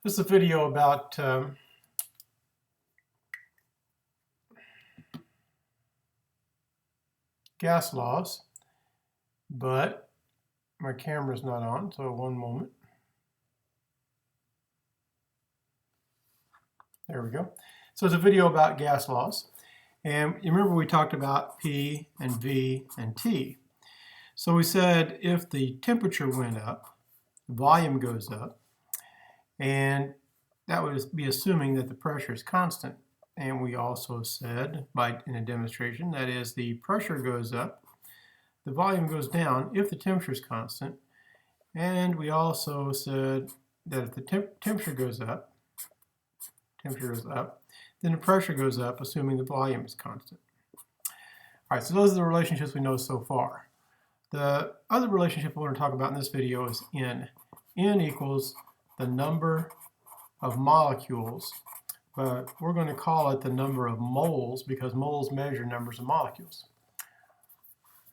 This is a video about gas laws, but my camera's not on, so one moment. There we go. So it's a video about gas laws. And you remember we talked about P and V and T. So we said if the temperature went up, volume goes up, and that would be assuming that the pressure is constant. And we also said, in a demonstration, that is, the pressure goes up, the volume goes down if the temperature is constant. And we also said that if the temperature goes up, then the pressure goes up, assuming the volume is constant. All right, so those are the relationships we know so far. The other relationship I want to talk about in this video is N. N equals the number of molecules, but we're going to call it the number of moles because moles measure numbers of molecules.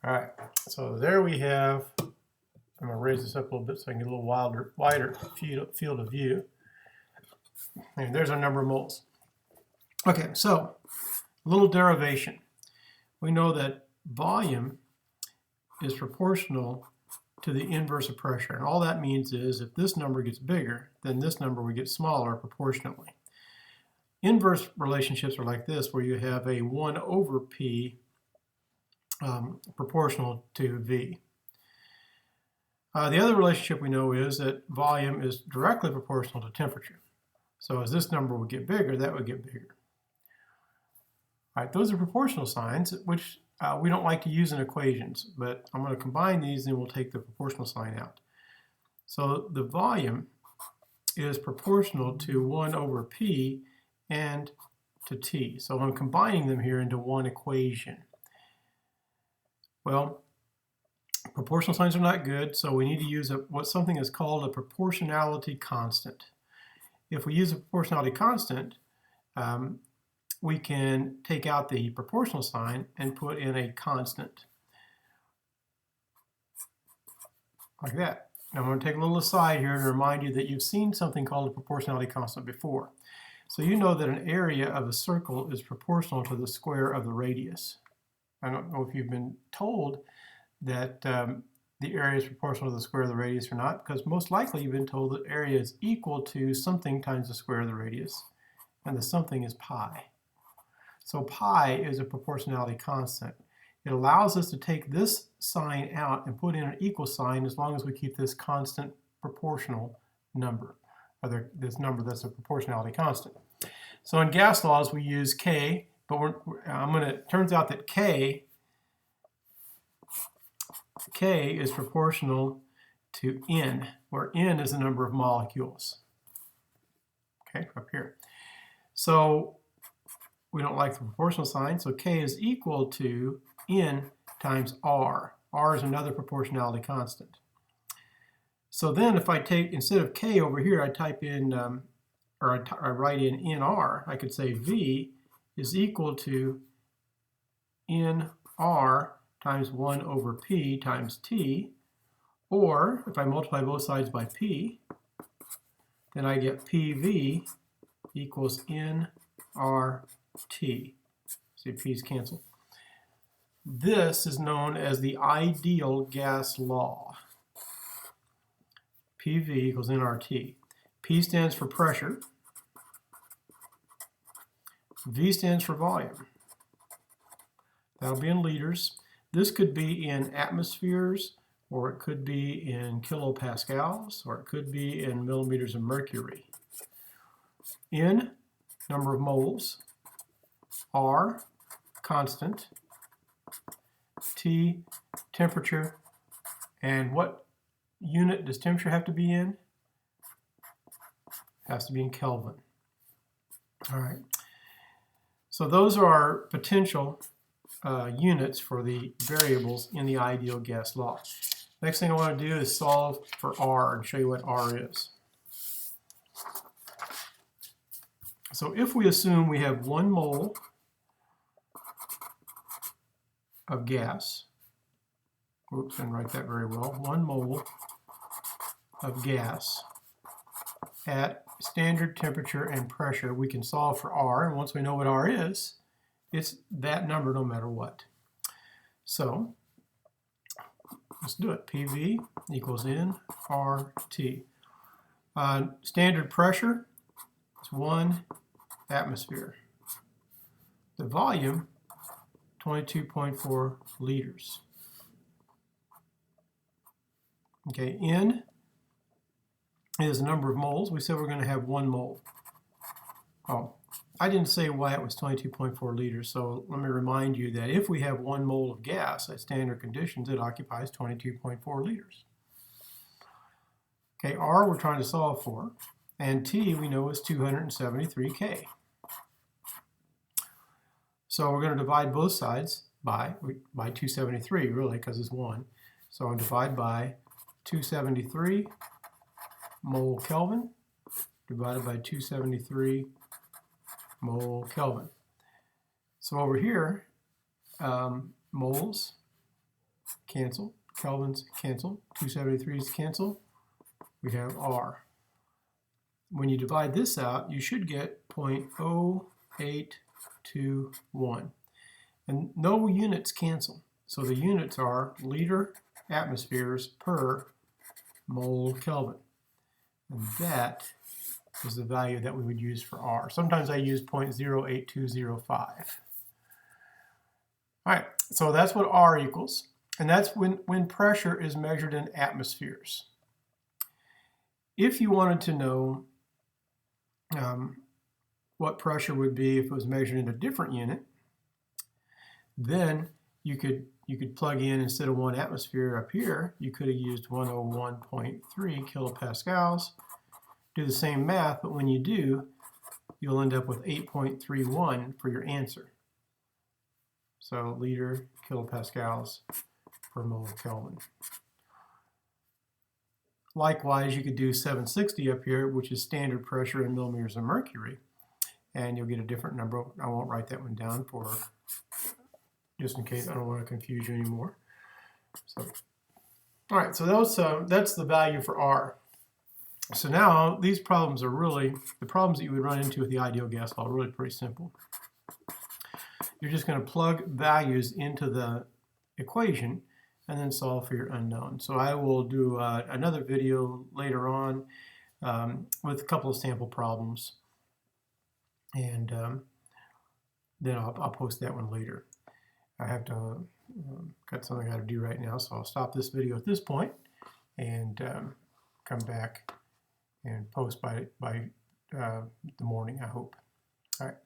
All right, so there we have, I'm going to raise this up a little bit so I can get a little wider field of view. And there's our number of moles. Okay, so a little derivation. We know that volume is proportional to the inverse of pressure. And all that means is if this number gets bigger, then this number will get smaller proportionally. Inverse relationships are like this, where you have a 1 over P proportional to V. The other relationship we know is that volume is directly proportional to temperature. So as this number would get bigger, that would get bigger. All right, those are proportional signs, which we don't like to use in equations, but I'm going to combine these and we'll take the proportional sign out. So the volume is proportional to 1 over P and to T. So I'm combining them here into one equation. Well, proportional signs are not good, so we need to use what something is called a proportionality constant. If we use a proportionality constant, we can take out the proportional sign and put in a constant, like that. Now I'm going to take a little aside here and remind you that you've seen something called a proportionality constant before. So you know that an area of a circle is proportional to the square of the radius. I don't know if you've been told that the area is proportional to the square of the radius or not, because most likely you've been told that area is equal to something times the square of the radius, and the something is pi. So pi is a proportionality constant. It allows us to take this sign out and put in an equal sign as long as we keep this constant proportional number, or this number that's a proportionality constant. So in gas laws we use K, but it turns out that K is proportional to N, where N is the number of molecules. Okay, up here. So we don't like the proportional sign, so K is equal to N times R. R is another proportionality constant. So then if I take, instead of K over here, I type in, I write in NR, I could say V is equal to NR times 1 over P times T, or if I multiply both sides by P, then I get PV equals nRT. See, P's cancel. This is known as the ideal gas law. PV equals nRT. P stands for pressure. V stands for volume. That'll be in liters. This could be in atmospheres, or it could be in kilopascals, or it could be in millimeters of mercury. N, number of moles. R, constant. T, temperature. And what unit does temperature have to be in? It has to be in Kelvin. All right. So those are our potential units for the variables in the ideal gas law. Next thing I want to do is solve for R and show you what R is. So if we assume we have 1 mole of gas, oops, I didn't write that very well, 1 mole of gas at standard temperature and pressure, we can solve for R, and once we know what R is, it's that number no matter what. So let's do it. PV equals nRT. Standard pressure is 1 atmosphere. The volume, 22.4 liters. Okay, N is the number of moles. We said we're going to have 1 mole. Oh, I didn't say why it was 22.4 liters, so let me remind you that if we have 1 mole of gas at standard conditions, it occupies 22.4 liters. Okay, R we're trying to solve for, and T we know is 273 K. So we're going to divide both sides by 273, really, because it's 1. So I'll divide by 273 mole Kelvin divided by 273 mole Kelvin. So over here, moles cancel, Kelvins cancel, 273s cancel. We have R. When you divide this out, you should get 0.0821. And no units cancel. So the units are liter atmospheres per mole Kelvin. And that is the value that we would use for R. Sometimes I use 0.08205. All right, so that's what R equals. And that's when pressure is measured in atmospheres. If you wanted to know what pressure would be if it was measured in a different unit, then you could plug in, instead of 1 atmosphere up here, you could have used 101.3 kilopascals. Do the same math, but when you do, you'll end up with 8.31 for your answer. So liter kilopascals per mole Kelvin. Likewise, you could do 760 up here, which is standard pressure in millimeters of mercury, and you'll get a different number. I won't write that one down for just in case I don't want to confuse you anymore. So, all right, so that's the value for R. So now these problems are really, the problems that you would run into with the ideal gas law are really pretty simple. You're just going to plug values into the equation and then solve for your unknown. So I will do another video later on with a couple of sample problems, and then I'll post that one later. I have to got something I got to do right now, so I'll stop this video at this point and come back and post by the morning, I hope. All right.